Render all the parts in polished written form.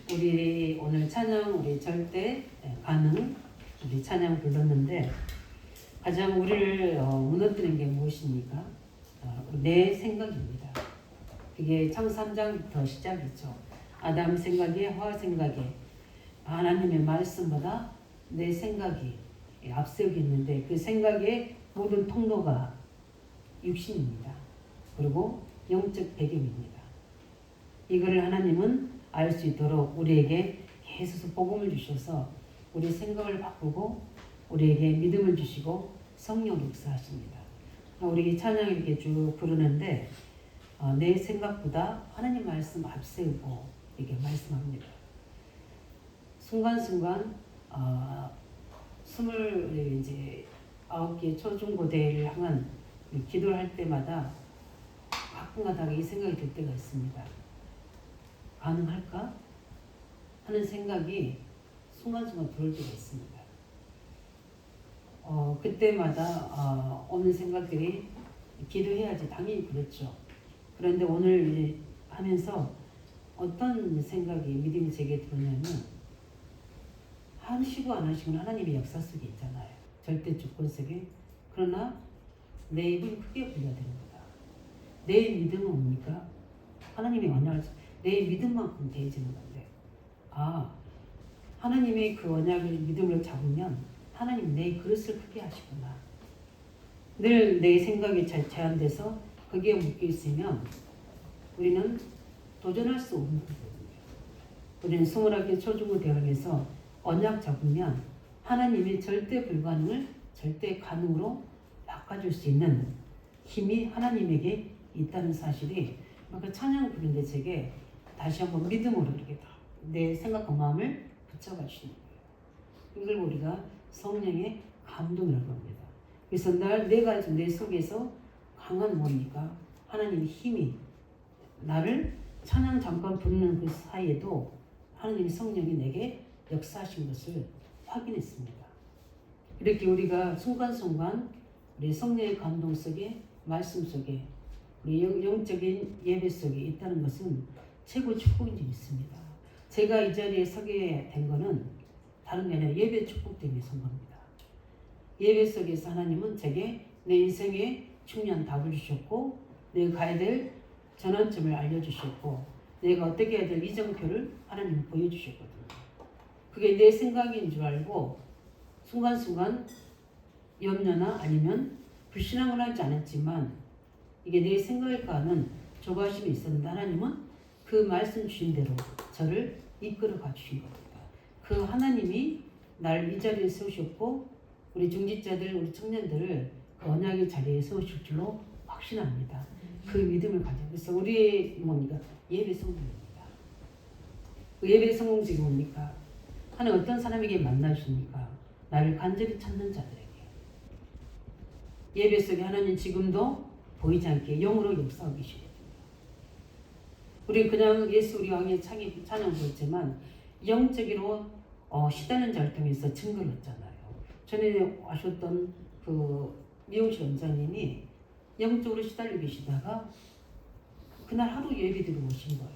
우리 오늘 찬양 우리 절대 가능 우리 찬양 불렀는데 가장 우리를 무너뜨리는 게 무엇입니까? 내 생각입니다. 그게 창세 3장부터 시작이죠. 아담 생각에 하와 생각에 하나님의 말씀보다 내 생각이 앞세우고 있는데 그 생각의 모든 통로가 육신입니다. 그리고 영적 배경입니다. 이거를 하나님은 알 수 있도록 우리에게 계속 복음을 주셔서 우리 생각을 바꾸고 우리에게 믿음을 주시고 성령을 역사하십니다. 우리 찬양 이렇게 쭉 부르는데 내 생각보다 하나님 말씀 앞세우고 이렇게 말씀합니다. 순간순간 29개 초중고대를 향한 기도를 할 때마다 가끔가다가 이 생각이 들 때가 있습니다. 가능할까? 하는 생각이 순간순간 들어올 때가 있습니다. 그때마다 오는 생각들이 기도해야지 당연히 그렇죠. 그런데 오늘 하면서 어떤 생각이 믿음이 제게 들었냐면 하시고 안 하시고는 하나님의 역사 속에 있잖아요. 절대 주권 속에. 그러나 내 입은 크게 불려야 되는 거다. 내 믿음은 뭡니까? 하나님의 언약을 내 믿음만큼 대해지는 건데 하나님의 그 언약을 믿음으로 잡으면 하나님 내 그릇을 크게 하시구나. 늘 내 생각이 잘 제한돼서 거기에 묶여 있으면 우리는 도전할 수 없는 거거든요. 우리는 21개 초중고 대학에서 언약 잡으면 하나님의 절대 불가능을 절대 가능으로 바꿔줄 수 있는 힘이 하나님에게 있다는 사실이 그 찬양 부르는데 제게 다시 한번 믿음으로 이렇게 내 생각과 마음을 붙잡아 주시는 거예요. 이걸 우리가 성령의 감동이라고 합니다. 그래서 내가 내 속에서 강한 뭡니까? 하나님의 힘이 나를 찬양 잠깐 부르는 그 사이에도 하나님의 성령이 내게 역사하신 것을 확인했습니다. 이렇게 우리가 순간순간 우리 성령의 감동 속에 말씀 속에 우리 영적인 예배 속에 있다는 것은 최고 축복인 줄 믿습니다. 제가 이 자리에 서게 된 것은 다른 게 아니라 예배 축복 때문에 선 겁니다. 예배 속에서 하나님은 제게 내 인생에 중요한 답을 주셨고 내가 가야 될 전환점을 알려주셨고 내가 어떻게 해야 될 이정표를 하나님은 보여주셨거든요. 그게 내 생각인 줄 알고 순간순간 염려나 아니면 불신앙을 하지 않았지만 이게 내 생각일까 하는 조바심이 있었는데 하나님은 그 말씀 주신 대로 저를 이끌어 가주신 겁니다. 그 하나님이 날 이 자리에 세우셨고 우리 중직자들 우리 청년들을 그 언약의 자리에 세우실 줄로 확신합니다. 그 믿음을 가지고 그래서 우리의 뭡니까? 예배 성공입니다. 그 예배 성공적이 뭡니까? 하나님 어떤 사람에게 만나주십니까? 나를 간절히 찾는 자들에게. 예배 속에 하나님 지금도 보이지 않게 영으로 역사하고 계시거든요. 우리 그냥 예수 우리 왕의 찬양 부르지만 영적으로 시달리는 자를 통해서 증거를 얻잖아요. 전에 하셨던 그 미용실 원장님이 영적으로 시달리고 계시다가 그날 하루 예배 드리고 오신 거예요.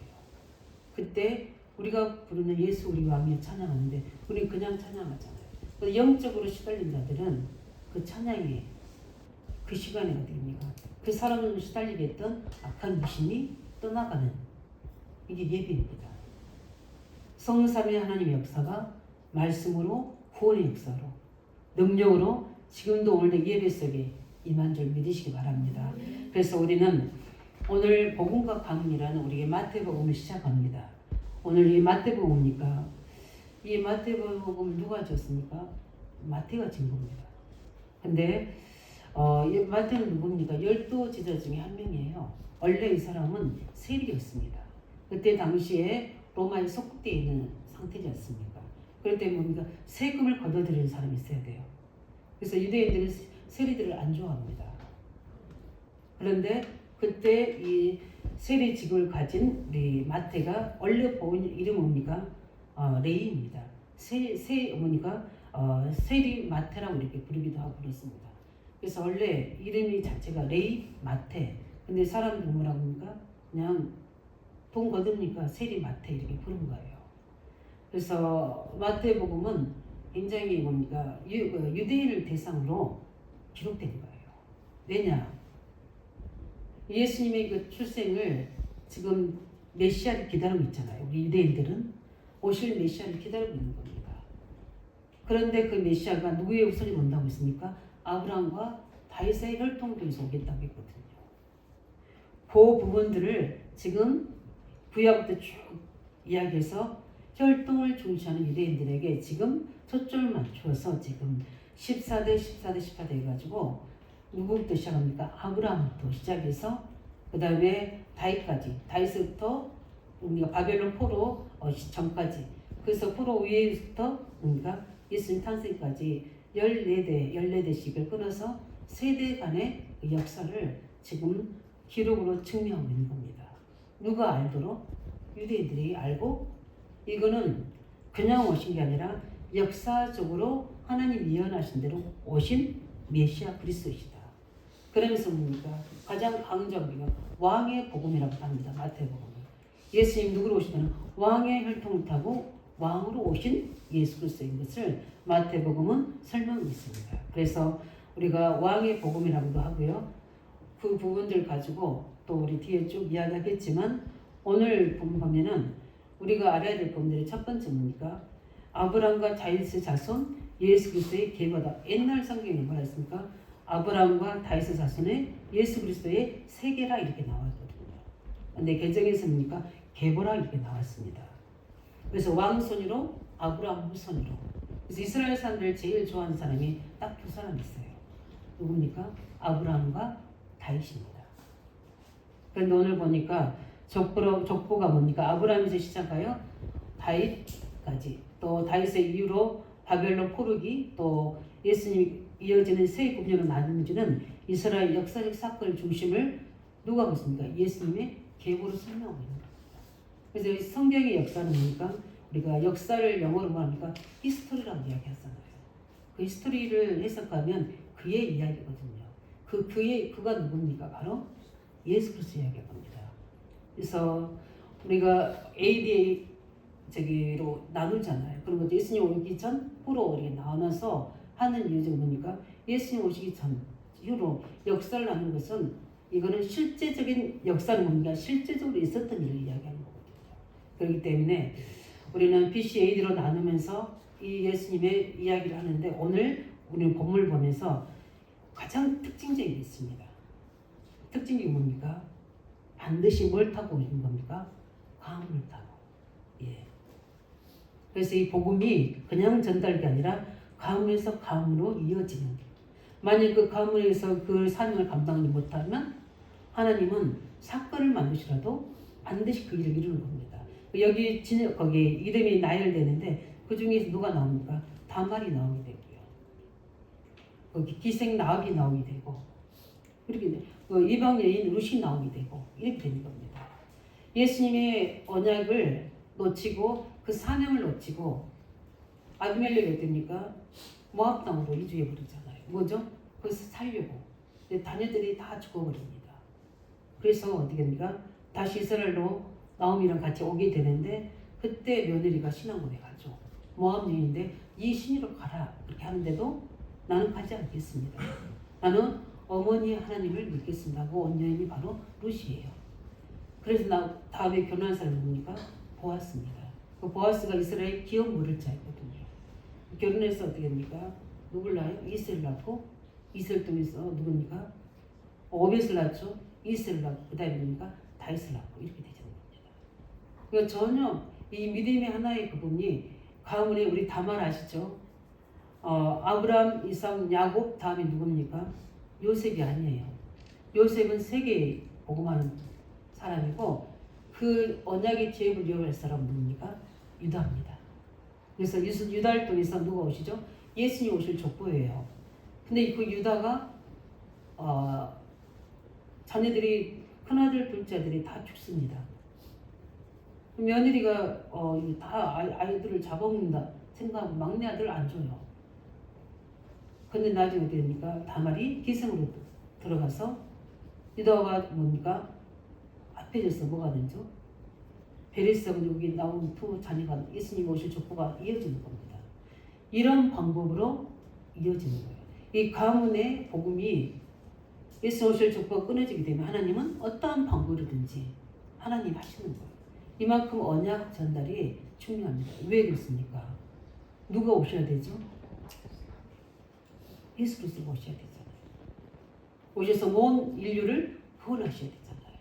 그때 우리가 부르는 예수 우리 왕의 찬양하는데 우리 그냥 찬양하잖아요. 영적으로 시달린 자들은 그 찬양에 그 시간에 어디입니까? 그 사람을 시달리게 했던 악한 귀신이 떠나가는 이게 예배입니다. 성삼위 하나님의 역사가 말씀으로 구원의 역사로 능력으로 지금도 오늘 예배 속에 임한 줄 믿으시기 바랍니다. 그래서 우리는 오늘 복음과 강론이라는 우리의 마태복음을 시작합니다. 오늘 이 마태복음입니까? 이 마태복음을 누가 줬습니까? 마태가 진 겁니다. 근데 이 마태는 누굽니까? 12제자 중에 한 명이에요. 원래 이 사람은 세리였습니다. 그때 당시에 로마에 속국되어 있는 상태지 않습니까? 그럴 때 뭡니까? 세금을 걷어들이는 사람이 있어야 돼요. 그래서 유대인들은 세리들을 안 좋아합니다. 그런데 그때 이 세리 직을 가진 우리 마태가 원래 본 이름은 뭡니까? 레이입니다. 어머니가 세리 마태라고 이렇게 부르기도 하고 그렇습니다. 그래서 원래 이름이 자체가 레이 마태. 근데 사람들이 뭐라고 합니까? 그냥 돈 거두니까 세리 마태 이렇게 부른 거예요. 그래서 마태복음은 굉장히 뭡니까 유대인을 대상으로 기록된 거예요. 왜냐? 예수님의 그 출생을 지금 메시아를 기다리고 있잖아요. 우리 유대인들은 오실 메시아를 기다리고 있는 겁니다. 그런데 그 메시아가 누구의 후손이 온다고 했습니까? 아브라함과 다윗의 혈통 중에서 오겠다고 했거든요. 그 부분들을 지금 구약부터 쭉 이야기해서 혈통을 중시하는 유대인들에게 지금 초점을 맞춰서 지금 14대 해가지고 누구부터 시작합니까? 아브라함부터 시작해서 그 다음에 다윗까지, 다윗부터 우리가 바벨론 포로 전까지, 그래서 포로 위에부터 우리가 예수님 탄생까지 14대씩을 끊어서 세대 간의 그 역사를 지금 기록으로 증명하고 있는 겁니다. 누가 알도록? 유대인들이 알고, 이거는 그냥 오신 게 아니라 역사적으로 하나님 예언하신 대로 오신 메시아 그리스도이시다. 그러면서 뭡니까? 가장 강조한 왕의 복음이라고 합니다. 마태복음은. 예수님 누구로 오시냐면 왕의 혈통을 타고 왕으로 오신 예수 그리스도인 것을 마태복음은 설명하고 있습니다. 그래서 우리가 왕의 복음이라고도 하고요. 그 부분들 가지고 또 우리 뒤에 쭉 이야기하겠지만 오늘 보면은 우리가 알아야 될 부분들이 첫 번째 뭡니까? 아브라함과 다윗의 자손 예수 그리스도의 계보다. 옛날 성경에 뭐라 했습니까? 아브라함과 다윗의 자손의 예수 그리스도의 세계라 이렇게 나왔거든요. 근데 개정에서 뭡니까? 계보라 이렇게 나왔습니다. 그래서 왕손으로 아브라함 후손으로. 그래서 이스라엘 사람들 제일 좋아하는 사람이 딱 두 사람 있어요. 누굽니까? 아브라함과 다윗입니다. 그런데 오늘 보니까 족보가 뭡니까? 아브라함에서 시작하여 다윗까지, 또 다윗의 이후로 바벨론 포르기, 또 예수님 이어지는 세 구분으로 나누어지는 이스라엘 역사적 사건의 중심을 누가 하고 있습니까? 예수님의 계보로 설명하고 있는 겁니다. 그래서 성경의 역사는 뭡니까? 우리가 역사를 영어로 뭐합니까? 히스토리라고 이야기하잖아요. 그 히스토리를 해석하면 그의 이야기거든요. 그가 누굽니까? 바로 예수 그리스도 이야기할 겁니다. 그래서 우리가 ADA 저기로 나누잖아요. 그런 것도 예수님 오기 전 후로 이렇게 나눠서 하는 이유가 뭡니까? 예수님 오시기 전 후로 역사를 나누는 것은 이거는 실제적인 역사는 뭡니까? 실제적으로 있었던 일을 이야기하는 거거든요. 그렇기 때문에 우리는 BC AD로 나누면서 이 예수님의 이야기를 하는데 오늘 우리는 본문을 보면서 가장 특징적인 게 있습니다. 특징이 뭡니까? 반드시 뭘 타고 오는 겁니까? 가문을 타고. 예. 그래서 이 복음이 그냥 전달이 아니라 가문에서 가문으로 이어지는. 만약 그 가문에서 그 사명을 감당하지 못하면 하나님은 사건을 만드시라도 반드시 그 일을 이루는 겁니다. 여기 거기 이름이 나열되는데 그 중에서 누가 나옵니까? 다말이 나오게 되고요. 거기 기생 나합이 나오게 되고, 그렇게 이방 여인 룻이 나오게 되고 이렇게 되는 겁니다. 예수님의 언약을 놓치고 그 사명을 놓치고 아비멜렉이 어떻습니까? 모압 땅으로 이주해 버리잖아요. 뭐죠? 거기서 살려고. 자녀들이 다 죽어버립니다. 그래서 어떻게 됩니까? 다시 이스라엘로 나오미랑 같이 오게 되는데 그때 며느리가 신앙고에 가죠. 모압 여인인데 이 신이로 가라 그렇게 하는데도 나는 가지 않겠습니다. 나는 어머니 하나님을 믿겠습니다 하고 온 여인이 바로 룻이에요. 그래서 다음에 결혼한 사람이 뭡니까? 보아스입니다. 그 보아스가 이스라엘 기업 물을 자였거든요. 결혼해서 어떻게 됩니까? 누굴 낳아요? 이스를 낳고, 이스를 통해서 누굽니까? 오벳을 낳죠. 이스를 낳고, 그 다음에 뭡니까? 다윗을 낳고 이렇게 되는 겁니다. 그러니까 전혀 이 믿음의 하나의 부분이 가문에 우리 다말 아시죠? 아브라함, 이삭, 야곱 다음에 누굽니까? 요셉이 아니에요. 요셉은 세계에 복음하는 사람이고 그 언약의 지혜를 이어갈 사람은 누굽니까? 유다입니다. 그래서 유다를 통해서 누가 오시죠? 예수님이 오실 족보예요. 근데 그 유다가 자녀들이 큰아들, 둘째들이 다 죽습니다. 며느리가 다 아이들을 잡아먹는다 생각하고 막내 아들 안 줘요. 근데 나중에 어떻게 됩니까? 다말이 기생으로 들어가서 유다가 뭡니까? 합해져서 뭐가 되죠? 베레스가 여기 나온 두 자녀가 예수님 오실 족보가 이어지는 겁니다. 이런 방법으로 이어지는 거예요. 이 가문의 복음이 예수 오실 족보가 끊어지게 되면 하나님은 어떠한 방법이든지 하나님 하시는 거예요. 이만큼 언약 전달이 중요합니다. 왜 그렇습니까? 누가 오셔야 되죠? 예수 그리스도가 오셔야 되잖아요. 오셔서 온 인류를 구원하셔야 되잖아요.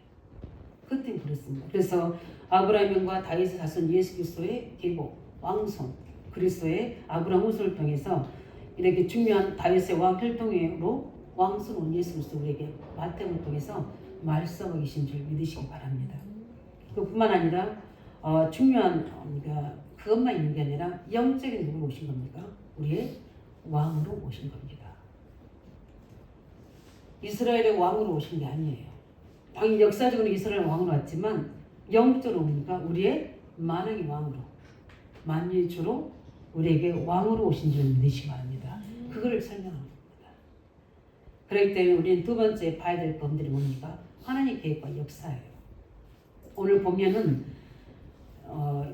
그때 그렇습니다. 그래서 아브라함과 다윗의 자손 예수 그리스도의 계보, 왕손, 그리스도의 아브라함 후손을 통해서 이렇게 중요한 다윗의 왕 혈통으로 왕손 온 예수 그리스도 우리에게 마태복음을 통해서 말씀하고 계신 줄 믿으시기 바랍니다. 그뿐만 아니라 중요한 그것만 있는 게 아니라 영적인 누구로 오신 겁니까? 우리의 왕으로 오신 겁니다. 이스라엘의 왕으로 오신 게 아니에요. 당연히 역사적으로 이스라엘 왕으로 왔지만 영적으로 오니까 우리의 만왕의 왕으로 만유의 주로 우리에게 왕으로 오신 줄 믿으시기 바랍니다. 그거를 설명합니다. 그렇기 때문에 우리는 두 번째 봐야 될 범들이 뭡니까? 하나님의 계획과 역사예요. 오늘 보면은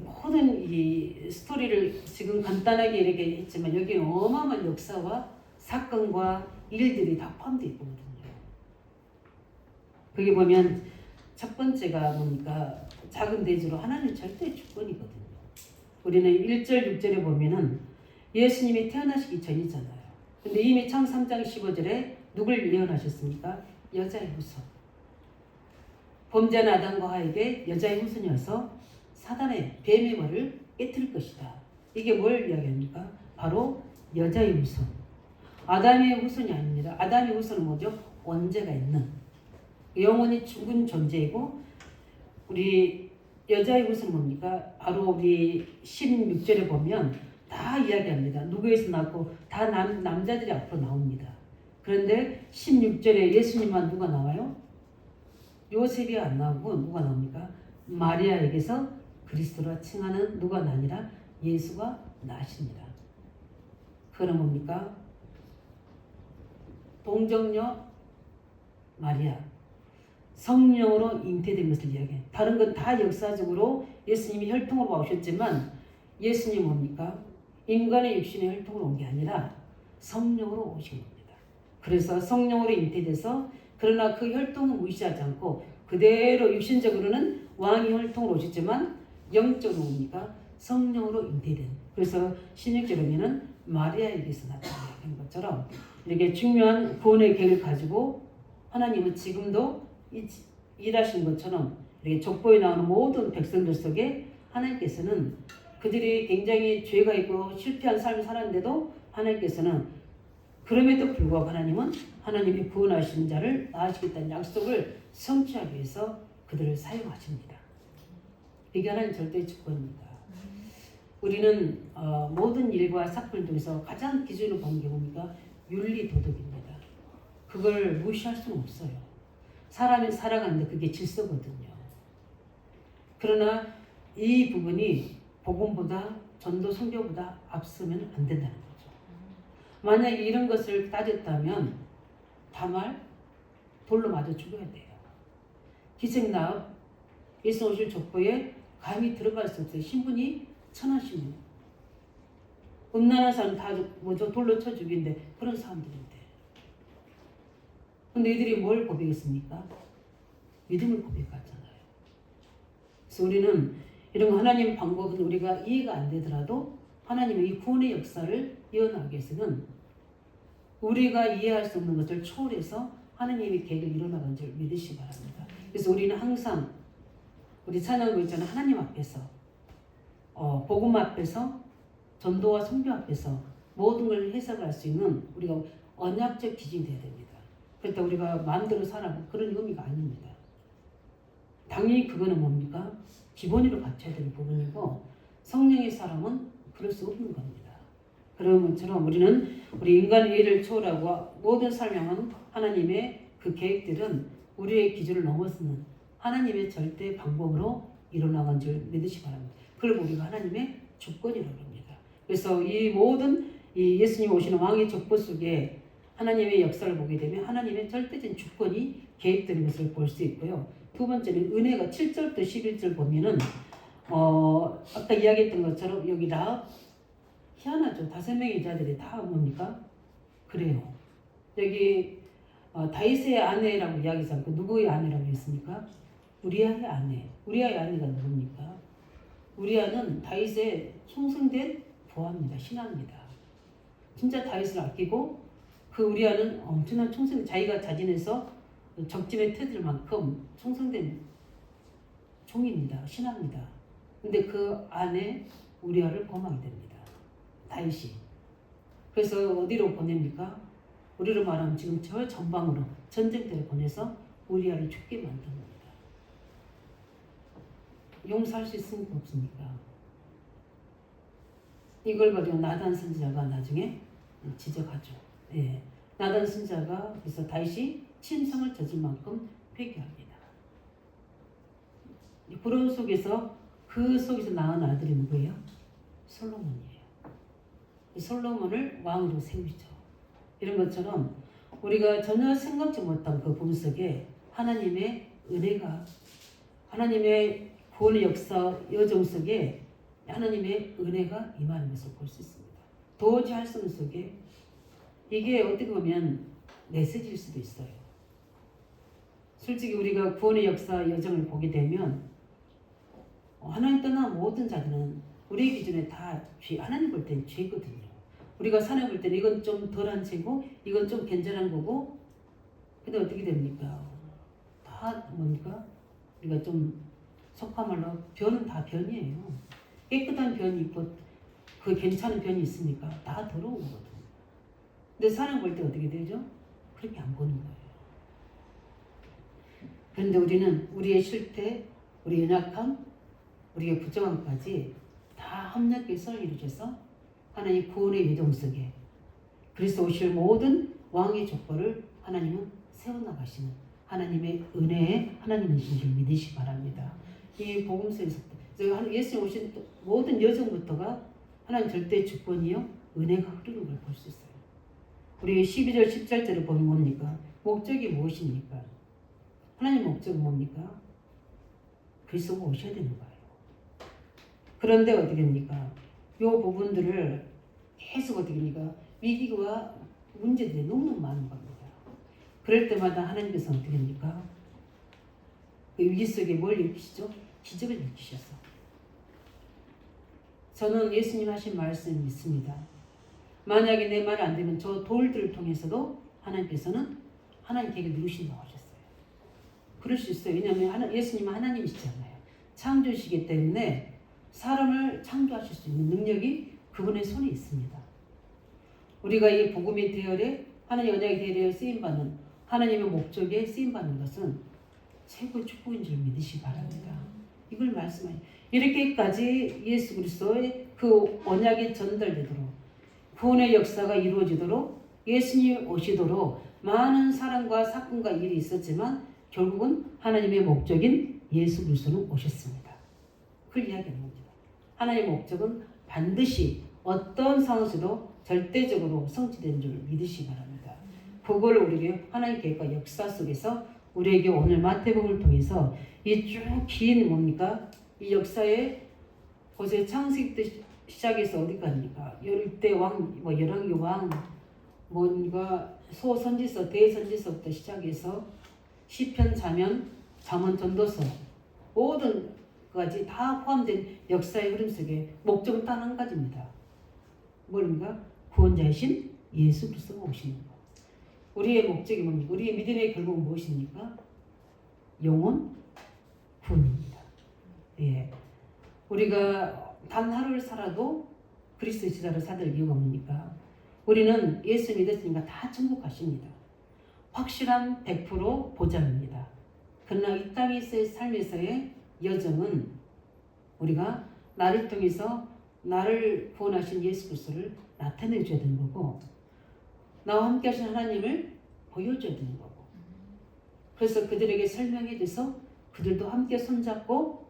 모든 이 스토리를 지금 간단하게 이렇게 했지만 여기는 어마어마한 역사와 사건과 일들이 다 포함되어 있거든요. 거기 보면 첫 번째가 뭡니까? 작은 대지로 하나님 절대 주권이거든요. 우리는 1절 6절에 보면은 예수님이 태어나시기 전이잖아요. 근데 이미 창세기 3장 15절에 누굴 예언하셨습니까? 여자의 후손. 범죄한 아담과 하에게 여자의 후손이어서 사단의 뱀의 머리를 깨뜨릴 것이다. 이게 뭘 이야기합니까? 바로 여자의 후손. 아담의 후손이 아닙니다. 아담의 후손은 뭐죠? 원죄가 있는 영원히 죽은 존재이고, 우리 여자의 후손은 뭡니까? 바로 우리 16절에 보면 다 이야기합니다. 누구에서 낳고 다 남자들이 앞으로 나옵니다. 그런데 16절에 예수님만 누가 나와요? 요셉이 안 나오고 누가 나옵니까? 마리아에게서 그리스도라 칭하는 누가 나니라? 예수가 나십니다. 그건 뭡니까? 동정녀 마리아, 성령으로 잉태된 것을 이야기해요. 다른 건 다 역사적으로 예수님이 혈통으로 오셨지만 예수님 뭡니까? 인간의 육신의 혈통으로 온 게 아니라 성령으로 오신 겁니다. 그래서 성령으로 잉태돼서, 그러나 그 혈통은 무시하지 않고 그대로 육신적으로는 왕의 혈통으로 오셨지만 영적으로 뭡니까? 성령으로 잉태된. 그래서 16절에 보면은 마리아에게서 나타나는 것처럼 이렇게 중요한 구원의 계획을 가지고 하나님은 지금도 일하신 것처럼 이렇게 족보에 나오는 모든 백성들 속에 하나님께서는 그들이 굉장히 죄가 있고 실패한 삶을 살았는데도 하나님께서는 그럼에도 불구하고 하나님은 하나님이 구원하신 자를 낳으시겠다는 약속을 성취하기 위해서 그들을 사용하십니다. 이게 하나님 절대의 주권입니다. 우리는 모든 일과 사건을 통해서 가장 기준으로 보는 게 뭡니까? 윤리 도덕입니다. 그걸 무시할 수는 없어요. 사람이 살아가는데 그게 질서거든요. 그러나 이 부분이 복음보다 전도 선교보다 앞서면 안 된다는 거죠. 만약에 이런 것을 따졌다면 다말 돌로 맞아 죽어야 돼요. 기생나업 예수 오실 족보에 감히 들어갈 수 없어요. 신분이 천하시면 음란한 사람 다 뭐죠? 돌로 쳐 죽인데 그런 사람들인데. 근데 이들이 뭘 고백했습니까? 믿음을 고백하잖아요. 그래서 우리는 이런 하나님 방법은 우리가 이해가 안 되더라도 하나님의 이 구원의 역사를 이어나가기 위해서는 우리가 이해할 수 없는 것을 초월해서 하나님의 계획을 이뤄나가는 줄 믿으시기 바랍니다. 그래서 우리는 항상 우리 찬양고 있잖아요. 하나님 앞에서 복음 앞에서 전도와 선교 앞에서 모든 걸 해석할 수 있는 우리가 언약적 기준이 되어야 됩니다. 그러니까 우리가 마음대로 살아가는 그런 의미가 아닙니다. 당연히 그거는 뭡니까? 기본으로 갖춰야 되는 부분이고 성령의 사람은 그럴 수 없는 겁니다. 그런 것처럼 우리는 우리 인간의 이해를 초월하고 모든 삶에는 하나님의 그 계획들은 우리의 기준을 넘어서는 하나님의 절대 방법으로 일어나간 줄 믿으시기 바랍니다. 그걸 우리가 하나님의 주권이라고 합니다. 그래서 이 모든 이 예수님 오시는 왕의 족보 속에 하나님의 역사를 보게 되면 하나님의 절대적인 주권이 계획되는 것을 볼 수 있고요. 두 번째는 은혜가 7절부터 11절 보면은 아까 이야기했던 것처럼 여기 라합 희한하죠. 5명의 여자들이 다 뭡니까? 그래요. 여기 다윗의 아내라고 이야기하지 않고 누구의 아내라고 했습니까? 우리아의 아내. 우리아의 아내가 누굽니까? 우리아는 다윗의 형성된 부하입니다. 신하입니다. 진짜 다윗을 아끼고 그 우리아는 엄청난 자기가 자진해서 적진에 터질 만큼 충성된 종입니다. 신하입니다. 근데 그 아내 우리아를 범하게 됩니다. 다윗이. 그래서 어디로 보냅니까? 우리로 말하면 지금 저 전방으로 전쟁터에 보내서 우리아를 죽게 만든 겁니다. 용서할 수 있습니까? 없습니까? 이걸 가지고 나단 선지자가 나중에 지적하죠. 예. 나단 선지자가 그래서 다윗이 침상을 젖을 만큼 회개합니다. 그런 속에서 그 속에서 낳은 아들이 누구예요? 솔로몬이에요. 솔로몬을 왕으로 세우죠. 이런 것처럼 우리가 전혀 생각지 못한 그 부분 속에 하나님의 은혜가 하나님의 구원의 역사 여정 속에 하나님의 은혜가 임하는 것을 볼 수 있습니다. 도저히 할 수 없는 속에 이게 어떻게 보면 메시지일 수도 있어요. 솔직히 우리가 구원의 역사 여정을 보게 되면 하나님 떠나 모든 자들은 우리 기준에 다 죄, 하나님 볼 때는 죄거든요. 우리가 사내 볼 때는 이건 좀 덜한 죄고 이건 좀 괜찮은 거고 근데 어떻게 됩니까? 다 뭡니까? 우리가 좀 속한 말로 변은 다 변이에요. 깨끗한 변이 있고 그 괜찮은 변이 있습니까? 다 더러운 거거든요. 근데 사람 볼 때 어떻게 되죠? 그렇게 안 보는 거예요. 그런데 우리는 우리의 실패, 우리의 연약함, 우리의 부정함까지 다 합력해서 이루어져서 하나님 구원의 요정 속에 그리스도 오실 모든 왕의 족보를 하나님은 세워나가시는 하나님의 은혜에 하나님이신 줄 믿으시기 바랍니다. 이 복음서에서부터 예수님 오신 모든 여정부터가 하나님 절대 주권이요 은혜가 흐르는 걸 볼 수 있어요. 우리 12절 17절을 보면 뭡니까? 목적이 무엇입니까? 하나님 목적은 뭡니까? 그리스도가 오셔야 되는 거예요. 그런데 어떻게 됩니까? 이 부분들을 계속 어떻게 됩니까? 위기와 문제들이 너무 많은 겁니다. 그럴 때마다 하나님께서 어떻게 됩니까? 그 위기 속에 뭘 일으키시죠? 기적을 일으키셔서. 저는 예수님 하신 말씀 믿습니다. 만약에 내 말 안 되면 저 돌들을 통해서도 하나님께서는 하나님 계획을 이루신다고 하셨어요. 그럴 수 있어요. 왜냐하면 예수님은 하나님이시잖아요. 창조시기 때문에 사람을 창조하실 수 있는 능력이 그분의 손에 있습니다. 우리가 이 복음의 대열에 하나님 언약의 대열에 쓰임받는 하나님의 목적에 쓰임받는 것은 최고의 축복인 줄 믿으시기 바랍니다. 이걸 말씀하세요. 이렇게까지 예수 그리스도의 그 언약이 전달되도록 구원의 역사가 이루어지도록 예수님이 오시도록 많은 사랑과 사건과 일이 있었지만 결국은 하나님의 목적인 예수 그리스도는 오셨습니다. 그걸 이야기하는 겁니다. 하나님의 목적은 반드시 어떤 상황에서도 절대적으로 성취된 줄 믿으시기 바랍니다. 그걸 우리에게 하나님 계획과 역사 속에서 우리에게 오늘 마태복음을 통해서 이 쭉 긴 뭡니까? 이 역사의 곳에 창세기 때 시작해서 어디까지입니까? 열대 왕, 열왕기 왕, 뭔가 소선지서, 대선지서부터 시작해서 시편, 자면, 잠언, 전도서 모든 까지 다 포함된 역사의 흐름 속에 목적은 단 한 가지입니다. 뭡니까? 구원자이신 예수 그리스도가 오시는 것. 우리의 목적이 뭡니까? 우리의 믿음의 결국은 무엇입니까? 영혼 구원입니다. 예. 우리가 단 하루를 살아도 그리스도의 제자로 살될 이유가 뭡니까? 우리는 예수 믿었으니까 다 천국 가십니다. 확실한 100% 보장입니다. 그러나 이 땅에서의 삶에서의 여정은 우리가 나를 통해서 나를 구원하신 예수 그리스도를 나타내 줘야 되는 거고 나와 함께 하신 하나님을 보여줘야 되는 거고 그래서 그들에게 설명해 줘서 그들도 함께 손잡고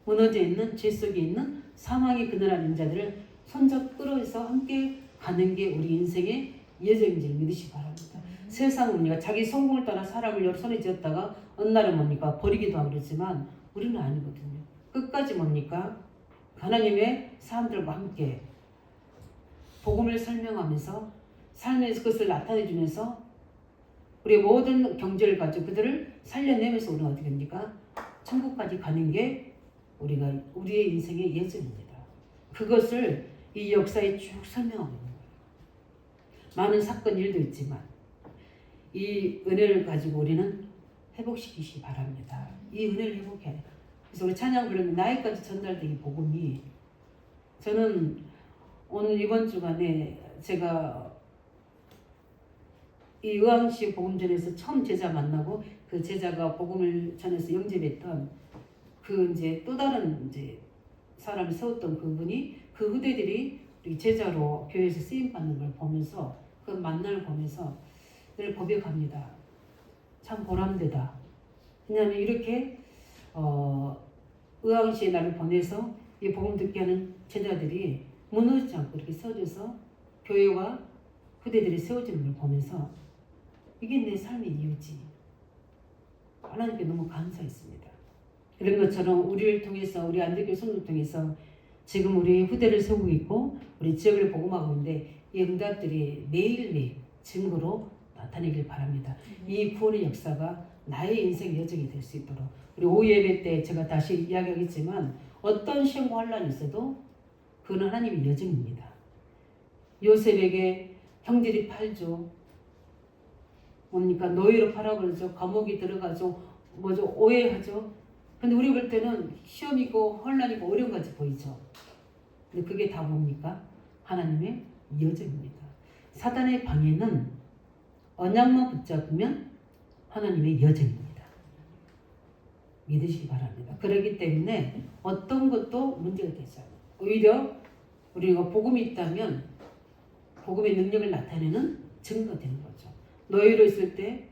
무너져 있는 죄 속에 있는 사망의 그늘한 인자들을 손잡고 끌어서 함께 가는 게 우리 인생의 여정인 줄 믿으시기 바랍니다. 세상은 뭡니까? 자기 성공을 따라 사람을 여러 손에 쥐었다가 어느 날은 뭡니까? 버리기도 하고 그러지만 우리는 아니거든요. 끝까지 뭡니까? 하나님의 사람들과 함께 복음을 설명하면서 삶에서 그것을 나타내 주면서 우리 모든 경제를 가지고 그들을 살려내면서 우리가 어떻게 됩니까? 천국까지 가는 게 우리의 인생의 예정입니다. 그것을 이 역사에 쭉 설명하고 있는 거예요. 많은 사건 일도 있지만 이 은혜를 가지고 우리는 회복시키시기 바랍니다. 이 은혜를 회복해야 돼요. 그래서 우리 찬양 부르면 나에까지 전달된 이 복음이 저는 오늘 이번 주간에 제가 이 의왕시 복음전에서 처음 제자 만나고 그 제자가 복음을 전해서 영접했던 그 이제 또 다른 이제 사람을 세웠던 그분이 그 후대들이 우리 제자로 교회에서 쓰임 받는 걸 보면서 그 만남을 보면서 늘 고백합니다. 참 보람되다. 왜냐하면 이렇게 의왕시에 나를 보내서 이 복음 듣게 하는 제자들이 무너지지 않고 이렇게 세워져서 교회와 후대들이 세워지는 걸 보면서 이게 내 삶의 이유지. 하나님께 너무 감사했습니다. 이런 것처럼 우리를 통해서 우리 안대교 성도를 통해서 지금 우리 후대를 세우고 있고 우리 지역을 복음하고 있는데 이 응답들이 매일매일 증거로 나타내길 바랍니다. 이 구원의 역사가 나의 인생 여정이 될 수 있도록 우리 오후 예배 때 제가 다시 이야기하겠지만 어떤 시험과 환란이 있어도 그건 하나님의 여정입니다. 요셉에게 형들이 팔죠. 뭡니까? 노예로 팔아버리죠. 감옥에 들어가죠. 오해하죠. 근데 우리 볼 때는 시험이고 혼란이고 어려운 것같이 보이죠. 근데 그게 다 뭡니까? 하나님의 여정입니다. 사단의 방해는 언약만 붙잡으면 하나님의 여정입니다. 믿으시기 바랍니다. 그렇기 때문에 어떤 것도 문제가 되지 않아요. 오히려 우리가 복음이 있다면 복음의 능력을 나타내는 증거가 되는 거죠. 노예로 있을 때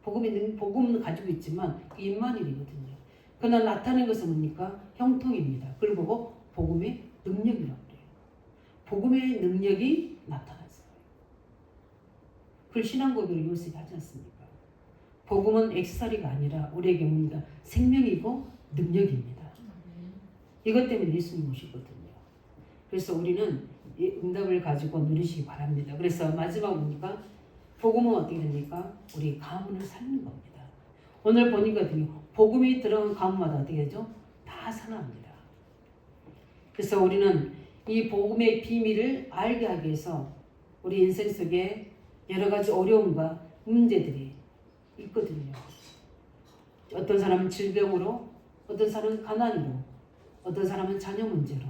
복음은 가지고 있지만 임마누엘이거든요. 그러나 나타낸 것은 뭡니까? 형통입니다. 그걸 보고 복음의 능력이라고 그래요. 복음의 능력이 나타났어요. 그걸 신앙 고백을 요셉이 하지 않습니까? 복음은 액세서리가 아니라 우리에게 뭡니까? 생명이고 능력입니다. 이것 때문에 예수님 오시거든요. 그래서 우리는 이 응답을 가지고 누리시기 바랍니다. 그래서 마지막 뭡니까? 복음은 어떻게 됩니까? 우리 가문을 살리는 겁니다. 오늘 보니까요, 복음이 들어간 가문마다 어떻게 되죠? 다 살아납니다. 그래서 우리는 이 복음의 비밀을 알게 하기 위해서 우리 인생 속에 여러 가지 어려움과 문제들이 있거든요. 어떤 사람은 질병으로, 어떤 사람은 가난으로, 어떤 사람은 자녀 문제로,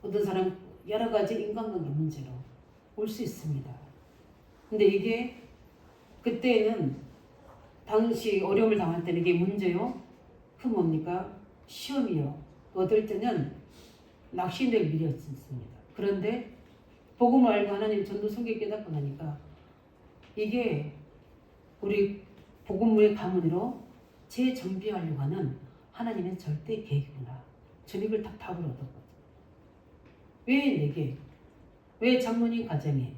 어떤 사람은 여러 가지 인간관계 문제로 올 수 있습니다. 근데 이게 그때는 당시 어려움을 당할 때는 이게 문제요. 그 뭡니까? 시험이요. 어떨 때는 낙심될 일이었습니다. 그런데 복음을 알고 하나님 전도 성경 깨닫고 나니까 이게 우리 복음의 가문으로 재정비하려고 하는 하나님의 절대 계획이구나. 저는 이걸 딱 답을 얻었거든요. 왜 내게? 왜 장모님 가정에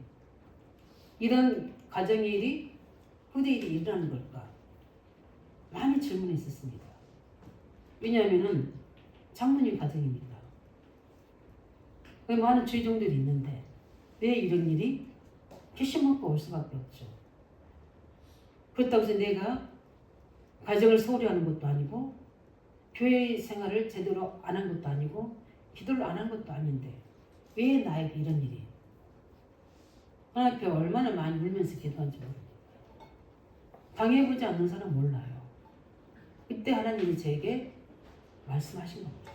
이런 가정의 일이 후대 일이 일어나는 걸까? 많이 질문했었습니다. 왜냐하면은 장모님 가정이니까. 많은 죄종들이 있는데 왜 이런 일이 캐시먹고 올 수밖에 없죠. 그렇다고 해서 내가 가정을 소홀히 하는 것도 아니고 교회 생활을 제대로 안 한 것도 아니고 기도를 안 한 것도 아닌데 왜 나에게 이런 일이? 하나님 앞에 얼마나 많이 울면서 기도한지 모릅니다. 당해보지 않는 사람 몰라요. 그때 하나님이 제게 말씀하신 겁니다.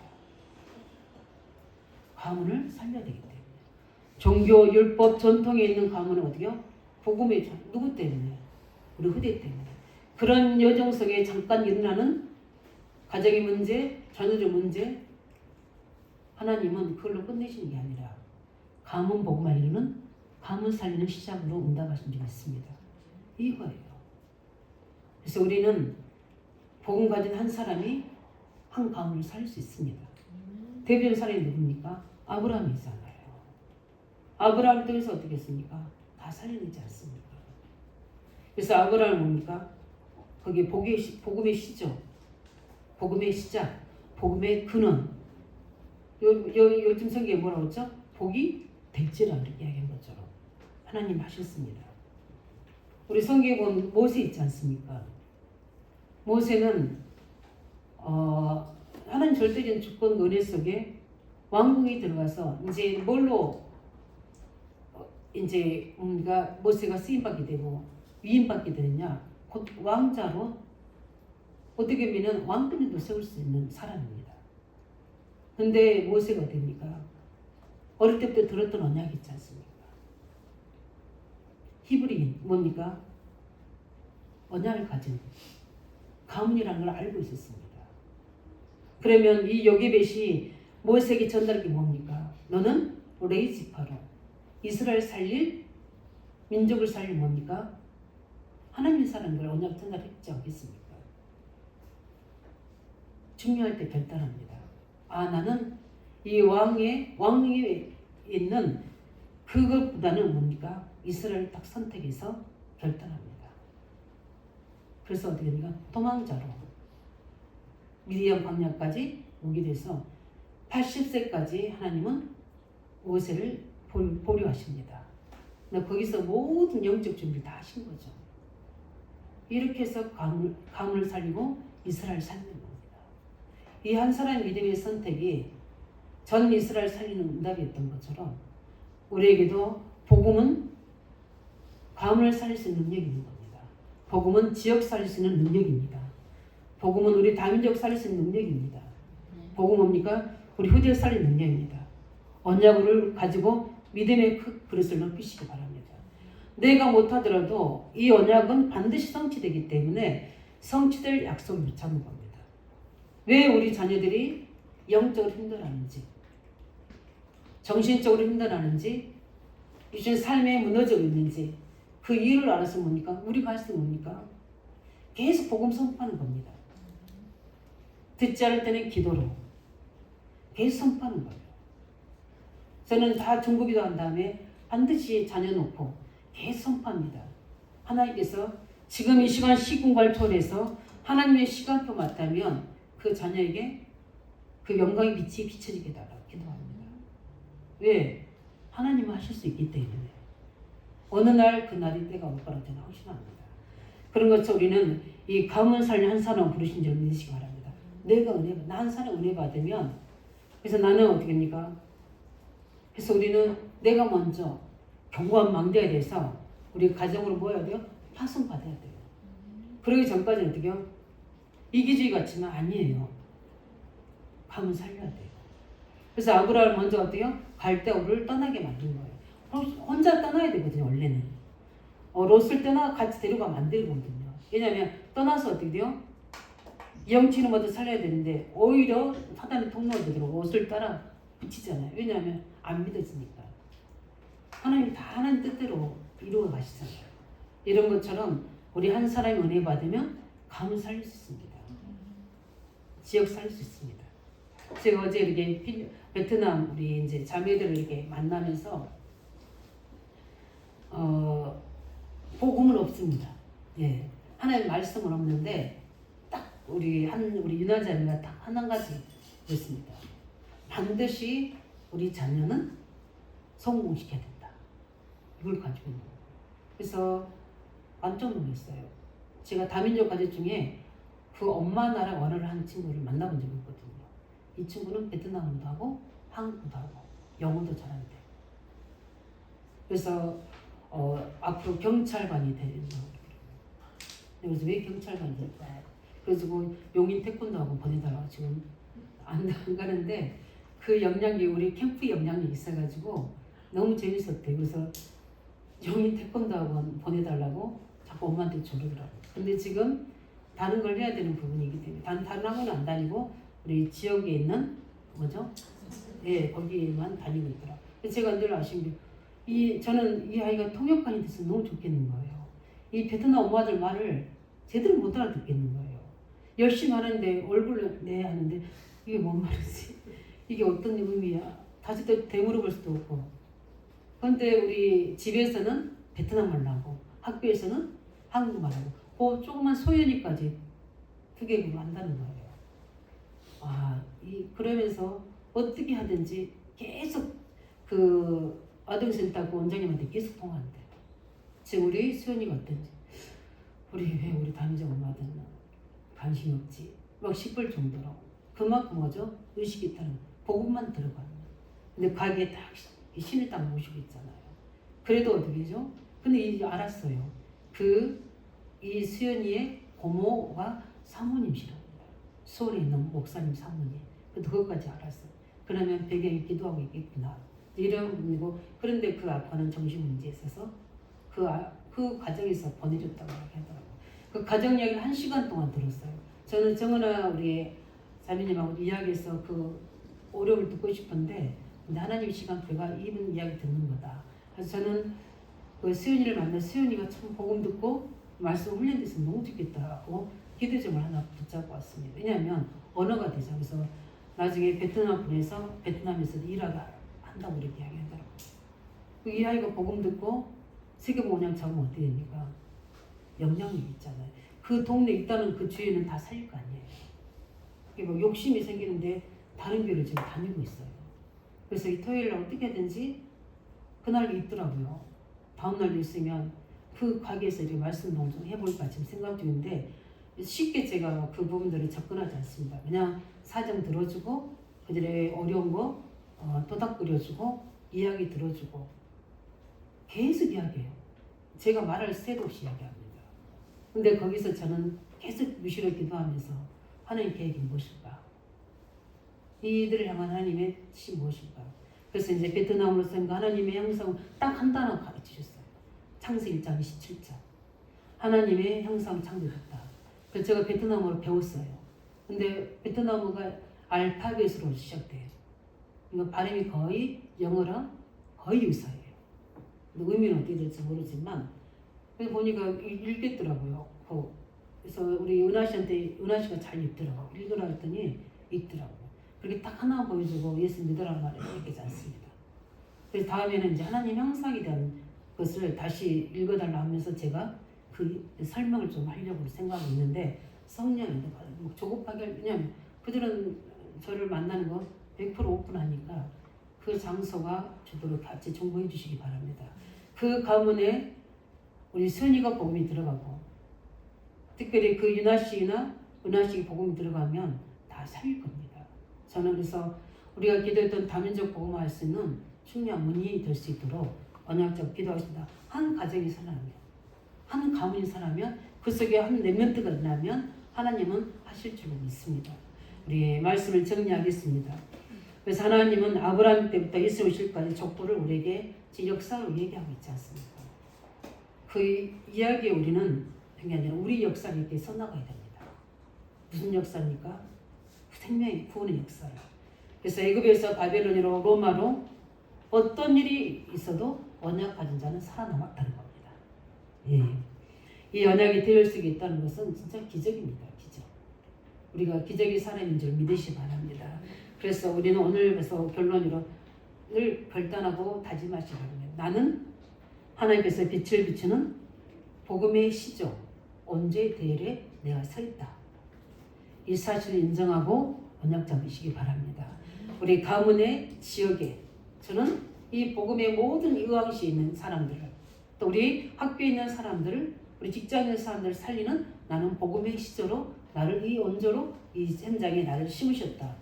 가문을 살려야 되기 때문에. 종교, 율법, 전통에 있는 가문은 어디요? 복음의 누구 때문에? 우리 후대 때문에. 그런 여정 속에 잠깐 일어나는 가정의 문제, 자녀의 문제, 하나님은 그걸로 끝내시는 게 아니라 가문 복음을 이루는 가문 살리는 시작으로 응답하신 적이 있습니다. 이거예요. 그래서 우리는 복음 가진 한 사람이 한 가문을 살릴 수 있습니다. 대표적인 사람이 누굽니까? 아브라함이잖아요. 아브라함을 통해서 어떻게 했습니까? 다 살려내지 않습니까? 그래서 아브라함은 뭡니까? 거기에 복음의 시죠. 복음의 시작. 복음의 근원. 요즘 성경에 뭐라고 했죠? 복이 될지라 이렇게 이야기한 것처럼 하나님 하셨습니다. 우리 성경에 보면 모세 있지 않습니까? 모세는 하나님 절대적인 주권 은혜 속에 왕궁에 들어가서 이제 뭘로 이제 우리가 모세가 쓰임받게 되고 위임받게 되느냐? 곧 왕자로 어떻게 보면 왕권에도 세울 수 있는 사람입니다. 근데 모세가 됩니까? 어릴 때부터 들었던 언약이 있지 않습니까? 히브리인 뭡니까? 언약을 가진 가문이라는 걸 알고 있었습니다. 그러면 이 요게벳이 모세에게 전달한 게 뭡니까? 너는 레이지파로 이스라엘 살릴 민족을 살릴 뭡니까? 하나님의 사람인 걸 언약 전달했지 않겠습니까? 중요할 때 결단합니다. 나는 이 왕위에 있는 그것보다는 뭡니까? 이스라엘 딱 선택해서 결단합니다. 그래서 어떻게 됩니까? 도망자로 미디안 광야까지 오게 돼서 80세까지 하나님은 모세를 보류하십니다. 거기서 모든 영적 준비를 다 하신 거죠. 이렇게 해서 가문을 살리고 이스라엘 살리는 겁니다. 이 한 사람의 믿음의 선택이 전 이스라엘 살리는 응답이었던 것처럼 우리에게도 복음은 가문을 살릴 수 있는 능력이 있는 겁니다. 복음은 지역 살릴 수 있는 능력입니다. 복음은 우리 다민족 살릴 수 있는 능력입니다. 복음 뭡니까? 우리 후대 살릴 능력입니다. 언약을 가지고 믿음의 그릇을 높이시기 바랍니다. 내가 못하더라도 이 언약은 반드시 성취되기 때문에 성취될 약속을 붙잡는 겁니다. 왜 우리 자녀들이 영적으로 힘들어하는지, 정신적으로 힘들어하는지, 요즘 삶에 무너져 있는지 그 이유를 알아서 뭡니까? 우리가 할 수 뭡니까? 계속 복음 선포하는 겁니다. 듣지 않을 때는 기도로 계속 선포하는 거예요. 저는 다 중보기도 한 다음에 반드시 자녀 놓고 계속 선포합니다. 하나님께서 지금 이 시간 시공간을 초월해서 하나님의 시간표 맞다면 그 자녀에게 그 영광의 빛이 비춰지게 달라고 기도합니다. 왜? 하나님은 하실 수 있기 때문에 어느 날 그 날이 때가 올 거라고 저는 확신합니다. 그런 것처럼 우리는 이 가문 살린 한 사람 부르신 줄 믿으시기 바랍니다. 나 한 사람 은혜 받으면 그래서 나는 어떻게 합니까? 그래서 우리는 내가 먼저 견고한 망대에 대해서 우리 가정으로 뭐 해야 돼요? 파송받아야 돼요. 그러기 전까지는 어떻게 해요? 이기주의 같지만 아니에요. 가문 살려야 돼요. 그래서 아브라함을 먼저 어떻게 해요? 갈대아우를 떠나게 만든 거예요. 혼자 떠나야 되거든요, 원래는. 롯을 같이 데려가면 안 되거든요. 왜냐하면 떠나서 어떻게 돼요? 영치는 모두 살려야 되는데 오히려 사단의 통로가 되도록 롯을 따라 붙이잖아요. 왜냐하면 안 믿어지니까. 하나님 다 하나님 뜻대로 이루어 가시잖아요. 이런 것처럼 우리 한 사람이 은혜 받으면 가문 살릴 수 있습니다. 지역 살릴 수 있습니다. 제가 어제 이렇게 베트남 우리 이제 자매들을 이렇게 만나면서 복음은 없습니다. 예, 하나님 말씀은 없는데 딱 우리 유나자매가 딱 한 가지 있습니다. 반드시 우리 자녀는 성공시켜야 된다. 이걸 가지고 있는 거예요. 그래서 깜짝 놀랐어요. 제가 다민족 가족 중에 그 엄마 나라 언어를 하는 친구를 만나본 적이 있거든요. 이 친구는 베트남어도 하고 한국어도 하고 영어도 잘한대. 그래서 앞으로 경찰관이 되는 거예요. 그래서 왜 경찰관이 될까? 그래서 용인 태권도하고 보내달라고 지금 안 가는데 그 영향이 우리 캠프 영향이 있어가지고 너무 재밌었대. 그래서 용인 태권도 학원 보내달라고 자꾸 엄마한테 조르더라고. 근데 지금 다른 걸 해야 되는 부분이기 때문에 다른 학원은 안 다니고 우리 지역에 있는 뭐죠? 예, 거기에만 다니고 있더라. 제가 늘 아시는 게 저는 이 아이가 통역관이 됐으면 너무 좋겠는 거예요. 이 베트남 엄마들 말을 제대로 못 알아듣겠는 거예요. 열심히 하는데 얼굴 내 하는데 이게 뭔 말이지? 이게 어떤 의미야? 다시 또 되물어볼 수도 없고. 그런데 우리 집에서는 베트남말로 하고 학교에서는 한국말하고 그 조그만 소연이까지 두 개국으로 한다는 거예요. 그러면서 어떻게 하든지 계속 그 아동센터 그 원장님한테 계속 통화한대. 지금 우리 수연이가 어떤지, 왜 우리 담임자 엄마들은 관심이 없지 막 싶을 정도로 그만큼 뭐죠? 의식이 있다는 복음만 들어가는. 근데 가게에 딱 신을 딱 모시고 있잖아요. 그래도 어떻게 죠? 근데 이제 알았어요. 이 수연이의 고모가 사모님이시라고. 서울에 있는 목사님 사모님. 근데 그것까지 알았어요. 그러면 배경이 기도하고 있겠구나. 이런 분이고, 그런데 그 아빠는 정신 문제에 있어서 그 과정에서 보내줬다고 하더라고요. 그 가정 이야기를 1시간 동안 들었어요. 저는 정은아 우리 자매님하고 이야기해서 그 어려움을 듣고 싶은데, 근데 하나님 시간표가 이분 이야기 듣는 거다. 그래서 저는 그 수연이를 만나 수연이가 참 복음 듣고 말씀 훈련돼서 너무 좋겠다고 기도 제목을 하나 붙잡고 왔습니다. 왜냐하면 언어가 되죠. 그래서 나중에 베트남 분에서 베트남에서도 일하다 한다고 이렇게 이야기하더라고요. 이 아이가 복음 듣고 세계복음을 잡으면 어떻게 됩니까? 영향력 있잖아요. 그 동네에 있다는 그 주위는 다 살릴 거 아니에요. 그게 뭐 욕심이 생기는데 다른 교회를 지금 다니고 있어요. 그래서 이 토요일날 어떻게든지 그날도 있더라고요. 다음날도 있으면 그 가게에서 이렇게 말씀 좀 해볼까 지금 생각 중인데, 쉽게 제가 그 부분들을 접근하지 않습니다. 그냥 사정 들어주고 그들의 어려운 거 도닥거려주고 이야기 들어주고 계속 이야기해요. 제가 말할 새도 없이 이야기합니다. 근데 거기서 저는 계속 무시로 기도하면서 하나님 계획이 무엇일까? 이들을 향한 하나님의 뜻이 무엇일까? 그래서 이제 베트남으로서 하나님의 형상을 딱 한 단어 가르치셨어요. 창세기 1장 27절. 하나님의 형상 창조했다. 그래서 제가 베트남어로 배웠어요. 근데 베트남어가 알파벳으로 시작돼요. 그러니까 발음이 거의 영어랑 거의 유사해요. 의미는 어떻게 될지 모르지만 그래서 보니까 읽겠더라고요. 그래서 우리 은하 씨가 잘 읽더라고요. 읽으라 했더니 읽더라고요. 그렇게 딱 하나 보여주고 예수 믿으라는 말을 읽지 않습니다. 그래서 다음에는 이제 하나님 형상에 대한 것을 다시 읽어달라 하면서 제가 그 설명을 좀 하려고 생각하고 있는데, 성령이 조급하게, 왜냐면 그들은 저를 만나는 거 100% 오픈하니까 그 장소가 주도록 같이 정보해 주시기 바랍니다. 그 가문에 우리 선이가 복음이 들어가고, 특별히 그 윤아 씨나 은하 씨 복음이 들어가면 다 살릴 겁니다. 저는 그래서 우리가 기도했던 다민족 복음할 수 있는 중요한 문이 될 수 있도록 언약적 기도하겠습니다. 한 가정이 살아나면, 한 가문이 살아나면, 그 속에 한 렘넌트가 나면 하나님은 하실 줄로 믿습니다. 우리 말씀을 정리하겠습니다. 그래서 하나님은 아브라함 때부터 이스라엘까지 족보를 우리에게 역사로 얘기하고 있지 않습니까? 그 이야기에 우리는 그게 아니라 우리 역사를 이렇게 써나가야 됩니다. 무슨 역사입니까? 생명의 구원의 역사를. 그래서 애굽에서 바벨론으로 로마로 어떤 일이 있어도 언약 가진 자는 살아남았다는 겁니다. 예. 이 언약이 되어 속에 있다는 것은 진짜 기적입니다. 기적. 우리가 기적의 사람인 줄 믿으시 바랍니다. 그래서 우리는 오늘부터 결론으로 늘 결단하고 다짐하시라고요. 나는 하나님께서 빛을 비추는 복음의 시조, 언제 대열에 내가 서 있다. 이 사실을 인정하고 언약 잡으시기 바랍니다. 우리 가문의 지역에 저는 이 복음의 모든 의왕시에 있는 사람들을, 또 우리 학교에 있는 사람들을, 우리 직장에 있는 사람들을 살리는 나는 복음의 시조로 나를 이 원조로 이 현장에 나를 심으셨다.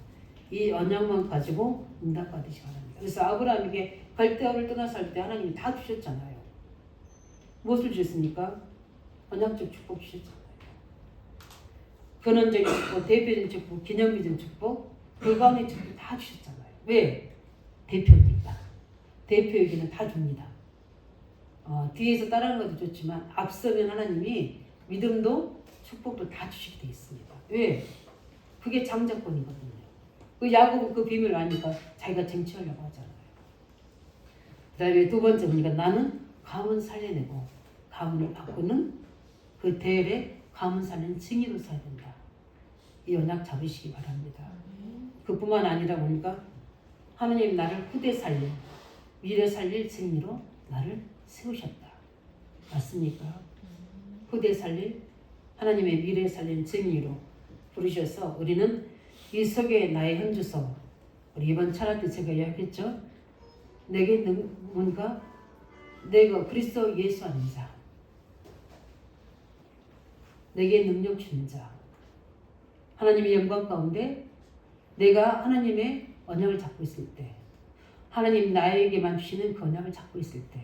이 언약만 가지고 응답받으시기 바랍니다. 그래서 아브라함에게 갈대아를 떠나서 할 때 하나님이 다 주셨잖아요. 무엇을 주셨습니까? 언약적 축복 주셨잖아요. 근원적인 축복, 대표적인 축복, 기념비적 축복, 불가능의 축복 다 주셨잖아요. 왜? 대표니까. 대표에게는 다 줍니다. 뒤에서 따르는 것도 좋지만 앞서면 하나님이 믿음도 축복도 다 주시게 되어 있습니다. 왜? 그게 장자권이거든요. 그 야곱 그 비밀을 아니까 자기가 쟁취하려고 하잖아요. 그 다음에 두 번째 보니까 나는 가문 살려내고 가문을 바꾸는 그 대열에 가문 살리는 증인으로 서야 된다. 이 언약 잡으시기 바랍니다. 그뿐만 아니라 보니까 하나님 나를 후대 살릴, 미래 살릴 증인으로 나를 세우셨다. 맞습니까? 후대 살릴, 하나님의 미래 살릴 증인으로 부르셔서 우리는 이 속에 나의 현주소, 우리 이번 찬양 때 제가 이야기했죠. 내게 뭔가 내가 그리스도 예수 아는 자, 내게 능력 주는 자, 하나님의 영광 가운데 내가 하나님의 언약을 잡고 있을 때, 하나님 나에게만 주시는 그 언약을 잡고 있을 때,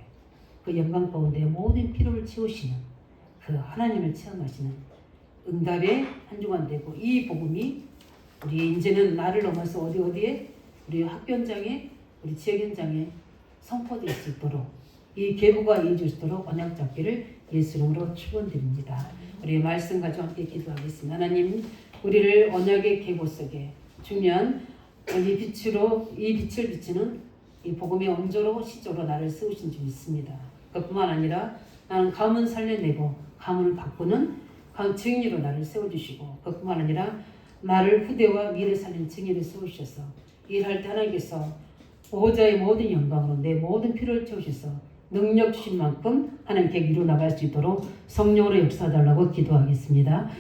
그 영광 가운데 모든 필요를 채우시는 그 하나님을 체험하시는 응답의 한 주간 되고, 이 복음이 우리 이제는 나를 넘어서 어디에 우리 학교 현장에, 우리 지역 현장에 선포될 수 있도록, 이 계보가 이어질 수 있도록 언약 잡기를 예수 이름으로 축원드립니다. 우리 말씀 가지고 함께 기도하겠습니다. 하나님, 우리를 언약의 계보 속에 주면 이 빛을 비추는 이 복음의 원조로 시조로 나를 세우신 줄 믿습니다. 그뿐만 아니라 나는 가문 살려내고 가문을 바꾸는 증인으로 나를 세워주시고, 그뿐만 아니라 나를 후대와 미래 살리는 증인을 세우셔서 일할 때 하나님께서 보호자의 모든 영광으로 내 모든 필요를 채우셔서 능력 주신 만큼 하나님께 이루어 나갈 수 있도록 성령으로 역사달라고 기도하겠습니다.